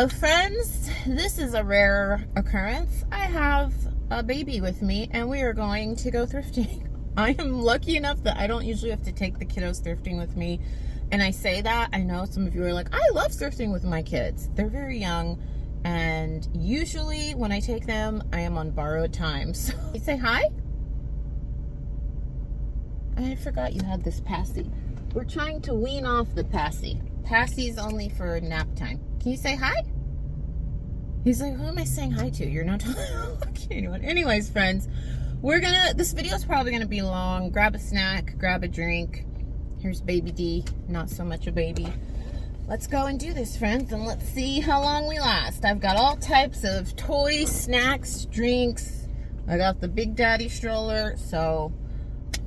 Hello friends, this is a rare occurrence. I have a baby with me and we are going to go thrifting. I am lucky enough that I don't usually have to take the kiddos thrifting with me. And I say that, I know some of you are like, I love thrifting with my kids. They're very young and usually when I take them, I am on borrowed time. So you say hi? I forgot you had this passy. We're trying to wean off the passy. Passy's only for nap time. Can you say hi? He's like, who am I saying hi to? You're not talking to anyone. Anyways, friends, this video is probably gonna be long. Grab a snack, grab a drink. Here's baby D, not so much a baby. Let's go and do this, friends, and let's see how long we last. I've got all types of toys, snacks, drinks. I got the Big Daddy stroller, so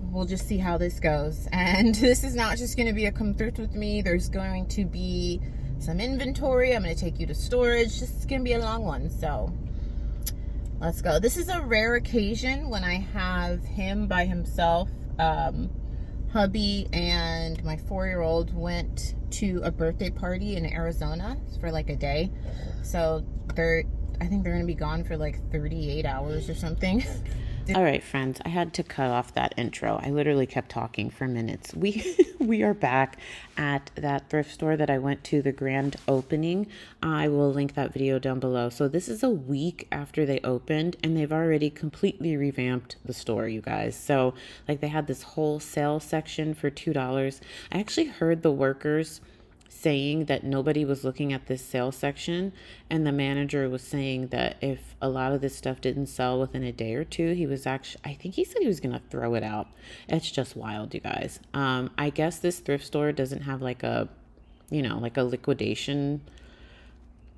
we'll just see how this goes. And this is not just going to be a come thrift with me. There's going to be some inventory. I'm going to take you to storage. This is going to be a long one, so let's go. This is a rare occasion when I have him by himself. Hubby and my 4-year-old went to a birthday party in Arizona for like a day, so I think they're going to be gone for like 38 hours or something. All right, friends, I had to cut off that intro. I literally kept talking for minutes. We are back at that thrift store that I went to, the grand opening. I will link that video down below. So this is a week after they opened, and they've already completely revamped the store, you guys. So like they had this whole sale section for $2. I actually heard the workers saying that nobody was looking at this sale section, and the manager was saying that if a lot of this stuff didn't sell within a day or two, I think he said he was gonna throw it out. It's just wild, you guys. I guess this thrift store doesn't have like a liquidation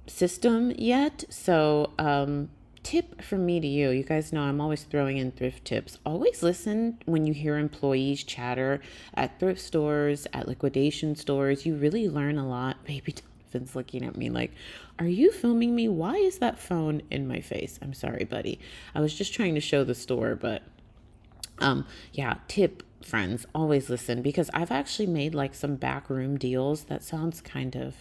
system yet, so tip from me to you. You guys know I'm always throwing in thrift tips. Always listen when you hear employees chatter at thrift stores, at liquidation stores. You really learn a lot. Baby Donovan's looking at me like, are you filming me? Why is that phone in my face? I'm sorry, buddy. I was just trying to show the store, but yeah, tip, friends, always listen, because I've actually made like some backroom deals. That sounds kind of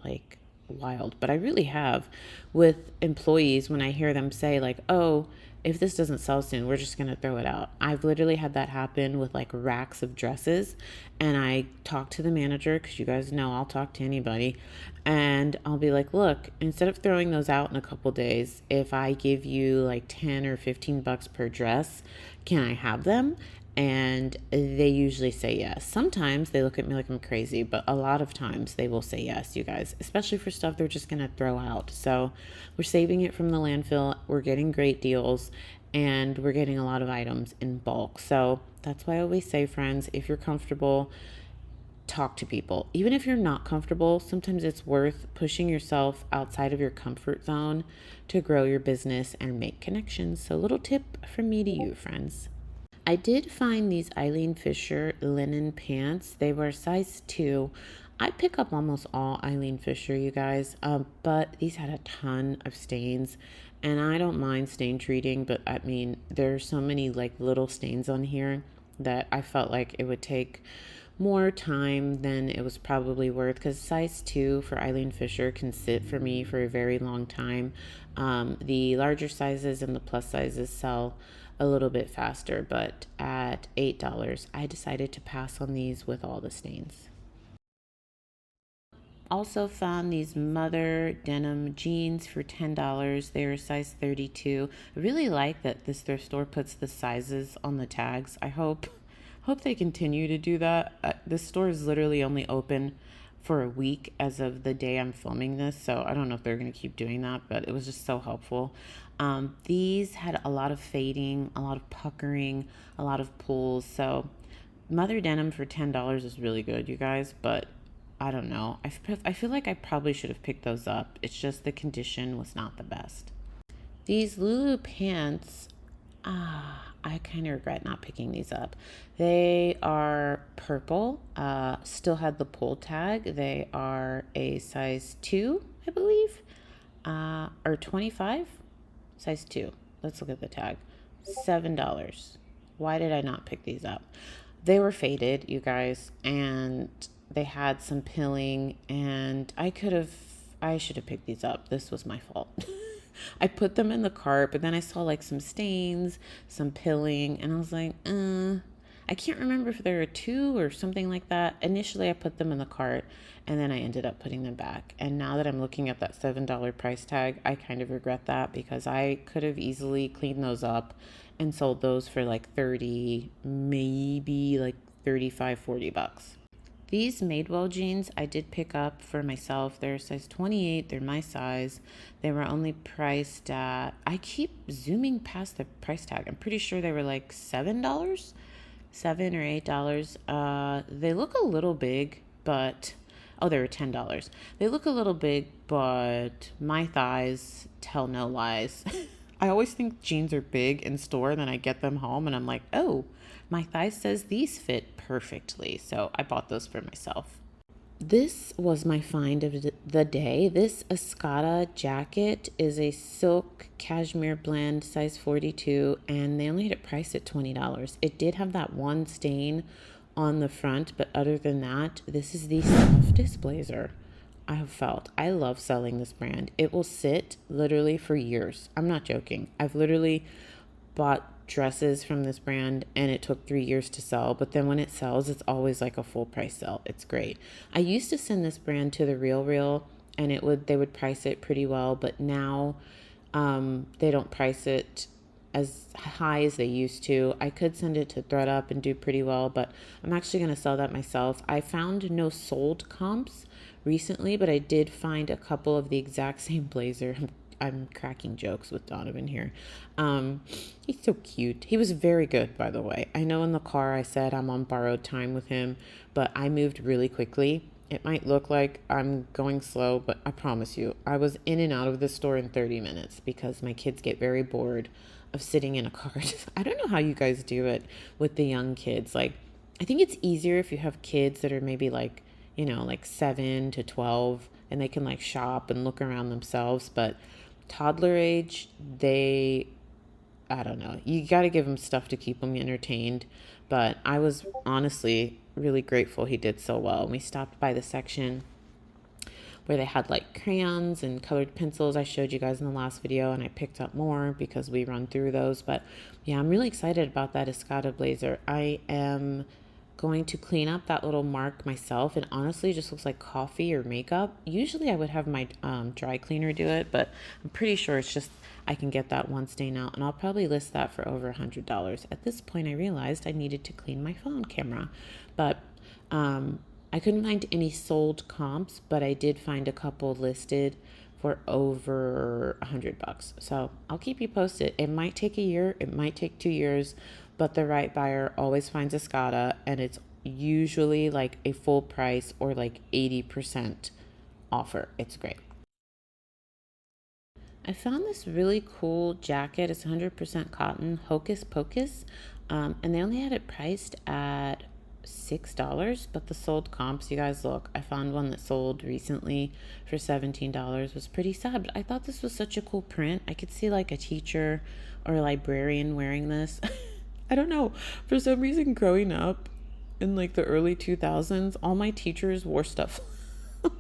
like wild, but I really have, with employees, when I hear them say like, oh, if this doesn't sell soon, we're just gonna throw it out. I've literally had that happen with like racks of dresses, and I talk to the manager, because you guys know I'll talk to anybody, and I'll be like, look, instead of throwing those out in a couple days, if I give you like 10 or 15 bucks per dress, can I have them? And they usually say yes. Sometimes they look at me like I'm crazy, but a lot of times they will say yes, you guys, especially for stuff they're just gonna throw out. So we're saving it from the landfill, we're getting great deals, and we're getting a lot of items in bulk. So that's why I always say, friends, if you're comfortable, talk to people. Even if you're not comfortable, sometimes it's worth pushing yourself outside of your comfort zone to grow your business and make connections. So little tip from me to you, friends. I did find these Eileen Fisher linen pants. They were size 2. I pick up almost all Eileen Fisher, you guys, but these had a ton of stains, and I don't mind stain treating, but I mean, there's so many like little stains on here that I felt like it would take more time than it was probably worth, because size 2 for Eileen Fisher can sit for me for a very long time. The larger sizes and the plus sizes sell a little bit faster, but at $8, I decided to pass on these with all the stains. Also found these mother denim jeans for $10. They were size 32. I really like that this thrift store puts the sizes on the tags. I hope they continue to do that. This store is literally only open for a week as of the day I'm filming this, so I don't know if they're going to keep doing that, but it was just so helpful. These had a lot of fading, a lot of puckering, a lot of pulls, so mother denim for $10 is really good, you guys, but I don't know. I feel like I probably should have picked those up. It's just the condition was not the best. These Lulu pants, I kind of regret not picking these up. They are purple, still had the pull tag. They are a size 2, I believe, or 25, size 2. Let's look at the tag. $7. Why did I not pick these up? They were faded, you guys, and they had some pilling, and I could have I should have picked these up. This was my fault. I put them in the cart, but then I saw like some stains, some pilling, and I was like, I can't remember if there were two or something like that. Initially, I put them in the cart, and then I ended up putting them back. And now that I'm looking at that $7 price tag, I kind of regret that because I could have easily cleaned those up and sold those for like 30, maybe like 35, 40 bucks. These Madewell jeans I did pick up for myself. They're size 28. They're my size. They were only priced at, I keep zooming past the price tag. I'm pretty sure they were like $7, $7 or $8. They look a little big, but, oh, they were $10. They look a little big, but my thighs tell no lies. I always think jeans are big in store, then I get them home and I'm like, oh, my thigh says these fit perfectly. So I bought those for myself. This was my find of the day. This Escada jacket is a silk cashmere blend, size 42, and they only had it priced at $20. It did have that one stain on the front, but other than that, this is the softest blazer I have felt. I love selling this brand. It will sit literally for years. I'm not joking. I've literally bought dresses from this brand and it took 3 years to sell, but then when it sells, it's always like a full price sell. It's great. I used to send this brand to the Real and they would price it pretty well, but now they don't price it as high as they used to. I could send it to ThredUp and do pretty well, but I'm actually going to sell that myself. I found no sold comps recently, but I did find a couple of the exact same blazer. I'm cracking jokes with Donovan here. He's so cute. He was very good, by the way. I know in the car I said I'm on borrowed time with him, but I moved really quickly. It might look like I'm going slow, but I promise you, I was in and out of the store in 30 minutes because my kids get very bored of sitting in a car. I don't know how you guys do it with the young kids. Like, I think it's easier if you have kids that are maybe like, like 7 to 12 and they can like shop and look around themselves, but toddler age, I don't know. You got to give them stuff to keep them entertained. But I was honestly really grateful he did so well. We stopped by the section where they had like crayons and colored pencils I showed you guys in the last video, and I picked up more because we run through those. But yeah, I'm really excited about that Escada blazer. I am going to clean up that little mark myself. It honestly just looks like coffee or makeup. Usually I would have my dry cleaner do it, but I'm pretty sure it's just I can get that one stain out, and I'll probably list that for over $100. At this point I realized I needed to clean my phone camera, but I couldn't find any sold comps, but I did find a couple listed for over $100. So I'll keep you posted. It might take a year, it might take 2 years, but the right buyer always finds a Escada, and it's usually like a full price or like 80% offer. It's great. I found this really cool jacket. It's 100% cotton, Hocus Pocus, and they only had it priced at $6, but the sold comps, you guys look, I found one that sold recently for $17. It was pretty sad, but I thought this was such a cool print. I could see like a teacher or a librarian wearing this. I don't know, for some reason growing up in like the early 2000s, all my teachers wore stuff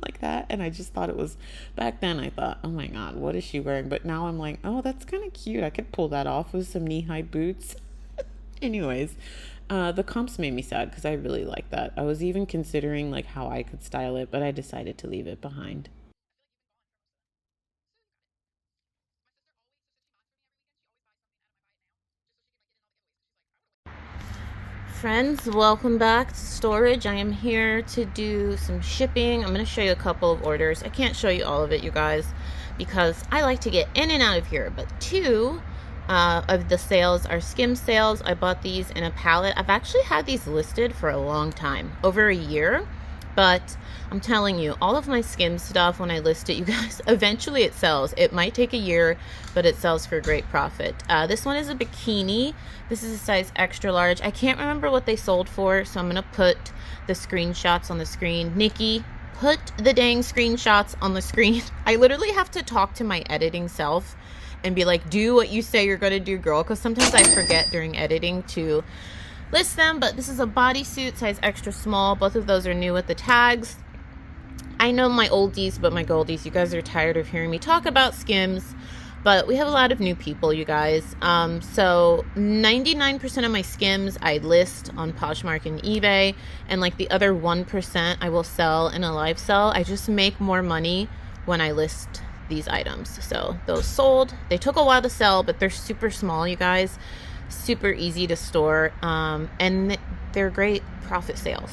like that, and I just thought it was, back then I thought, oh my god, what is she wearing? But now I'm like, oh, that's kind of cute. I could pull that off with some knee-high boots. Anyways, the comps made me sad because I really like that. I was even considering like how I could style it, but I decided to leave it behind. Friends, welcome back to storage. I am here to do some shipping. I'm going to show you a couple of orders. I can't show you all of it, you guys, because I like to get in and out of here, but two of the sales are skim sales. I bought these in a pallet. I've actually had these listed for a long time, over a year, but I'm telling you, all of my skim stuff, when I list it, you guys, eventually it sells. It might take a year, but it sells for great profit. This one is a bikini. This is a size extra large. I can't remember what they sold for, so I'm gonna put the screenshots on the screen. Nikki, put the dang screenshots on the screen. I literally have to talk to my editing self and be like, do what you say you're gonna do, girl, because sometimes I forget during editing to list them. But this is a bodysuit, size extra small. Both of those are new with the tags. I know my oldies, but my goldies, you guys are tired of hearing me talk about Skims, but we have a lot of new people, you guys. So 99% of my Skims I list on Poshmark and eBay, and like the other 1% I will sell in a live sell. I just make more money when I list these items. So those sold. They took a while to sell, but they're super small, you guys. Super easy to store, and they're great profit sales.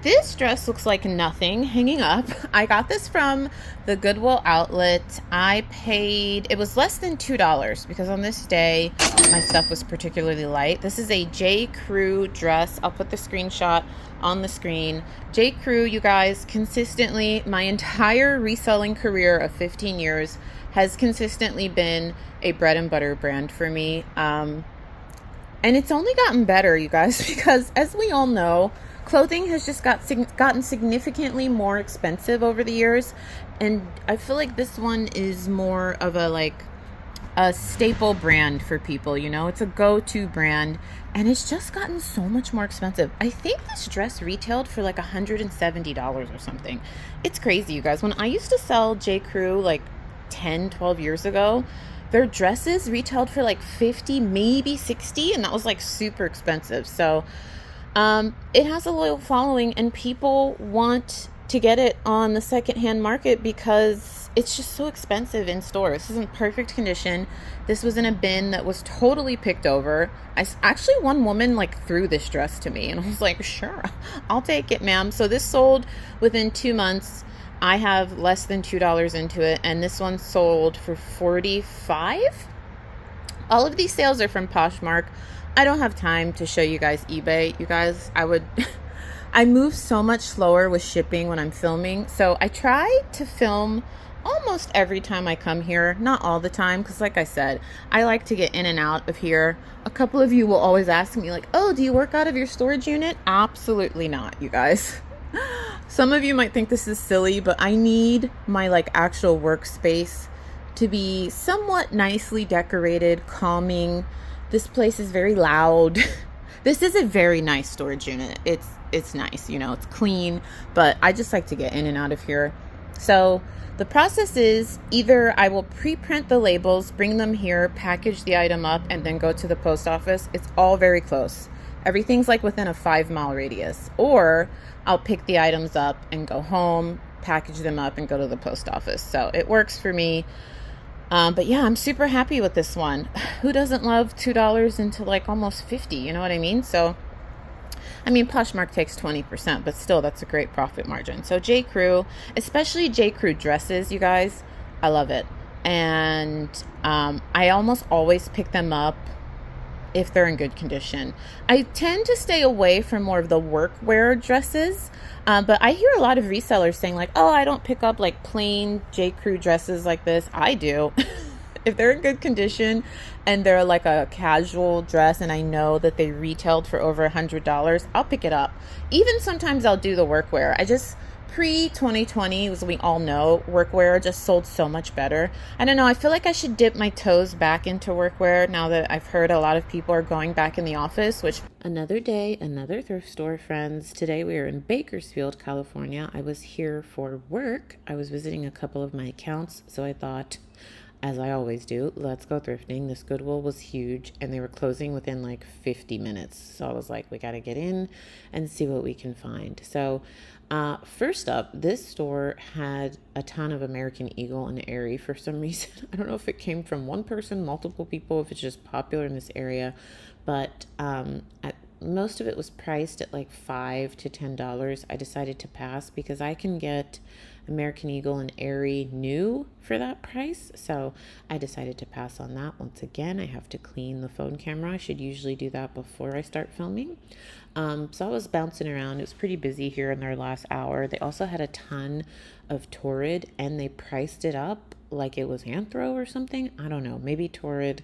This dress looks like nothing hanging up. I got this from the Goodwill outlet. I paid, it was less than $2 because on this day my stuff was particularly light. This is a J. Crew dress. I'll put the screenshot on the screen. J. Crew, you guys, consistently, my entire reselling career of 15 years has consistently been a bread and butter brand for me. And it's only gotten better, you guys, because as we all know, clothing has just gotten significantly more expensive over the years, and I feel like this one is more of a staple brand for people, you know? It's a go-to brand, and it's just gotten so much more expensive. I think this dress retailed for like $170 or something. It's crazy, you guys. When I used to sell J. Crew like 10, 12 years ago, their dresses retailed for like 50, maybe 60, and that was like super expensive. So it has a loyal following, and people want to get it on the secondhand market because it's just so expensive in store. This is in perfect condition. This was in a bin that was totally picked over. Actually, one woman like threw this dress to me, and I was like, sure, I'll take it, ma'am. So this sold within 2 months. I have less than $2 into it, and this one sold for $45. All of these sales are from Poshmark. I don't have time to show you guys eBay. You guys, I move so much slower with shipping when I'm filming. So I try to film almost every time I come here. Not all the time, because like I said, I like to get in and out of here. A couple of you will always ask me like, oh, do you work out of your storage unit? Absolutely not, you guys. Some of you might think this is silly, but I need my like actual workspace to be somewhat nicely decorated, calming. This place is very loud. This is a very nice storage unit. It's nice, you know, it's clean, but I just like to get in and out of here. So the process is either I will pre-print the labels, bring them here, package the item up, and then go to the post office. It's all very close. Everything's like within a 5-mile radius. Or I'll pick the items up and go home, package them up, and go to the post office. So it works for me. But yeah, I'm super happy with this one. Who doesn't love $2 into like almost 50? You know what I mean? So, I mean, Poshmark takes 20%, but still, that's a great profit margin. So J. Crew, especially J. Crew dresses, you guys, I love it. And I almost always pick them up if they're in good condition. I tend to stay away from more of the workwear dresses, but I hear a lot of resellers saying like, oh, I don't pick up like plain J. Crew dresses like this. I do. If they're in good condition and they're like a casual dress and I know that they retailed for over $100, I'll pick it up. Even sometimes I'll do the workwear. I just, pre-2020, as we all know, workwear just sold so much better. I don't know, I feel like I should dip my toes back into workwear now that I've heard a lot of people are going back in the office, which... Another day, another thrift store, friends. Today we are in Bakersfield, California. I was here for work. I was visiting a couple of my accounts, so I thought, as I always do, let's go thrifting. This Goodwill was huge, and they were closing within like 50 minutes. So I was like, we got to get in and see what we can find. So first up, this store had a ton of American Eagle and Aerie for some reason. I don't know if it came from one person, multiple people, if it's just popular in this area, but most of it was priced at like $5 to $10. I decided to pass because I can get American Eagle and Aerie new for that price. So I decided to pass on that. Once again, I have to clean the phone camera. I should usually do that before I start filming. So I was bouncing around. It was pretty busy here in their last hour. They also had a ton of Torrid, and they priced it up like it was Anthro or something. I don't know. Maybe Torrid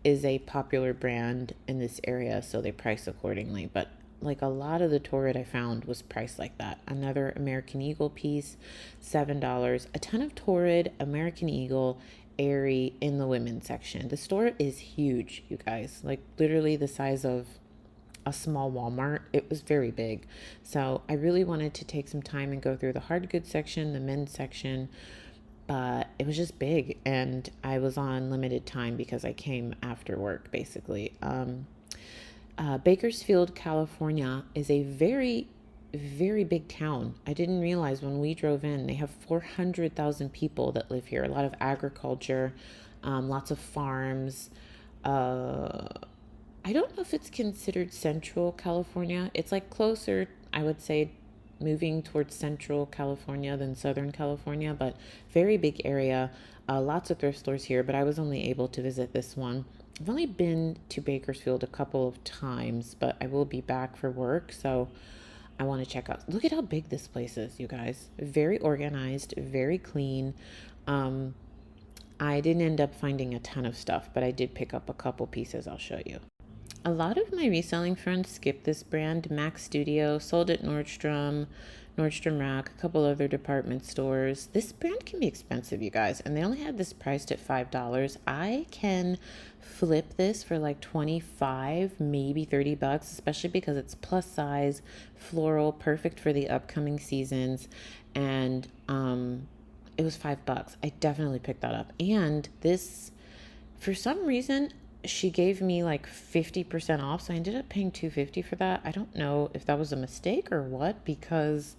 is a popular brand in this area, so they price accordingly. But like a lot of the Torrid I found was priced like that. Another American Eagle piece, $7. A ton of Torrid, American Eagle, Aerie in the women's section. The store is huge, you guys. Like literally the size of a small Walmart. It was very big. So I really wanted to take some time and go through the hard goods section, the men's section, but it was just big and I was on limited time because I came after work basically. Bakersfield, California is a very, very big town. I didn't realize when we drove in, they have 400,000 people that live here, a lot of agriculture, lots of farms. Uh, I don't know if it's considered central California. It's like closer, I would say, moving towards central California than southern California, but very big area. Lots of thrift stores here, but I was only able to visit this one. I've only been to Bakersfield a couple of times, but I will be back for work, so I want to check out. Look at how big this place is, you guys. Very organized, very clean. Um, I didn't end up finding a ton of stuff, but I did pick up a couple pieces I'll show you. A lot of my reselling friends skip this brand. Mac Studio, sold at Nordstrom, Nordstrom Rack, a couple other department stores. This brand can be expensive, you guys, and they only had this priced at $5. I can flip this for like 25, maybe $30, especially because it's plus size, floral, perfect for the upcoming seasons, and it was $5. I definitely picked that up. And this, for some reason, she gave me like 50% off, so I ended up paying $250 for that. I don't know if that was a mistake or what, because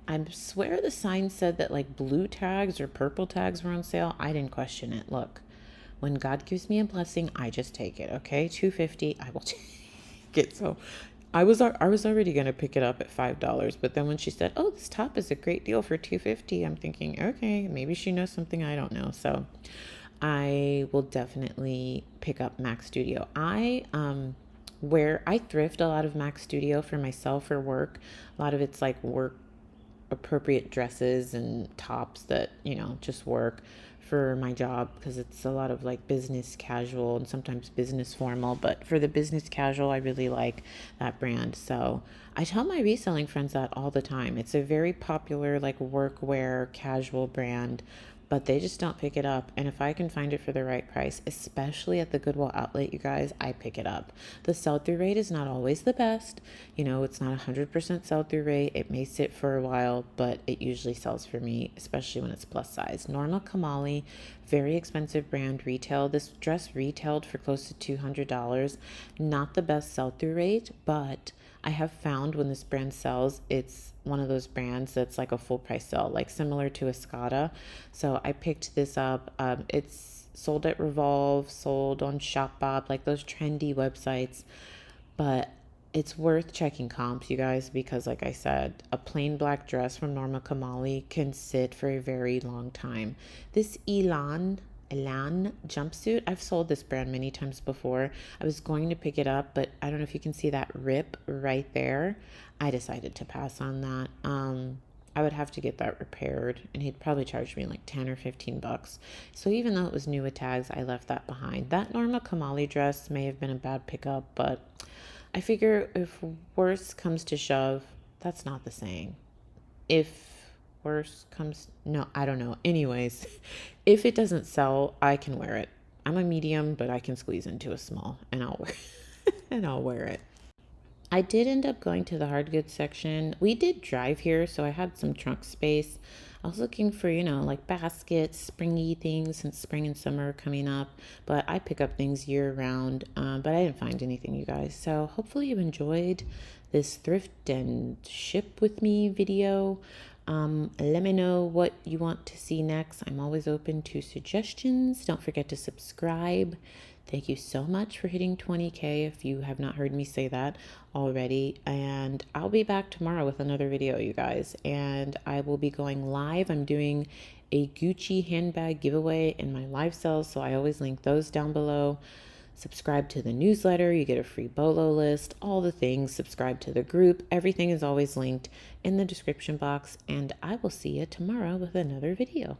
I swear the sign said that like blue tags or purple tags were on sale. I didn't question it. Look, when God gives me a blessing, I just take it. Okay, $250, I will take it. So I was already gonna pick it up at $5, but then when she said, "Oh, this top is a great deal for $250," I'm thinking, okay, maybe she knows something I don't know. So I will definitely pick up Mac Studio. I thrift a lot of Mac Studio for myself for work. A lot of it's like work appropriate dresses and tops that, just work for my job, because it's a lot of like business casual and sometimes business formal. But for the business casual, I really like that brand. So I tell my reselling friends that all the time. It's a very popular like workwear casual brand, but they just don't pick it up. And if I can find it for the right price, especially at the Goodwill outlet, you guys, I pick it up. The sell-through rate is not always the best. It's not 100% sell-through rate. It may sit for a while, but it usually sells for me, especially when it's plus size. Norma Kamali, very expensive brand, retail. This dress retailed for close to $200. Not the best sell-through rate, but I have found when this brand sells, it's one of those brands that's like a full price sell, like similar to Escada. So I picked this up. It's sold at Revolve, sold on Shopbop, like those trendy websites. But it's worth checking comps, you guys, because like I said, a plain black dress from Norma Kamali can sit for a very long time. This Elan jumpsuit, I've sold this brand many times before. I was going to pick it up, but I don't know if you can see that rip right there. I decided to pass on that. I would have to get that repaired, and he'd probably charge me like 10 or $15. So even though it was new with tags, I left that behind. That Norma Kamali dress may have been a bad pickup, but I figure if worse comes to shove, that's not the saying. If worse comes, no, I don't know. Anyways, if it doesn't sell, I can wear it. I'm a medium, but I can squeeze into a small, and I'll wear and I'll wear it. I did end up going to the hard goods section. We did drive here, so I had some trunk space. I was looking for, like baskets, springy things, since spring and summer are coming up. But I pick up things year round, but I didn't find anything, you guys. So hopefully you enjoyed this thrift and ship with me video. Let me know what you want to see next. I'm always open to suggestions. Don't forget to subscribe. Thank you so much for hitting 20K if you have not heard me say that already. And I'll be back tomorrow with another video, you guys. And I will be going live. I'm doing a Gucci handbag giveaway in my live sales, so I always link those down below. Subscribe to the newsletter, you get a free bolo list, all the things. Subscribe to the group. Everything is always linked in the description box. And I will see you tomorrow with another video.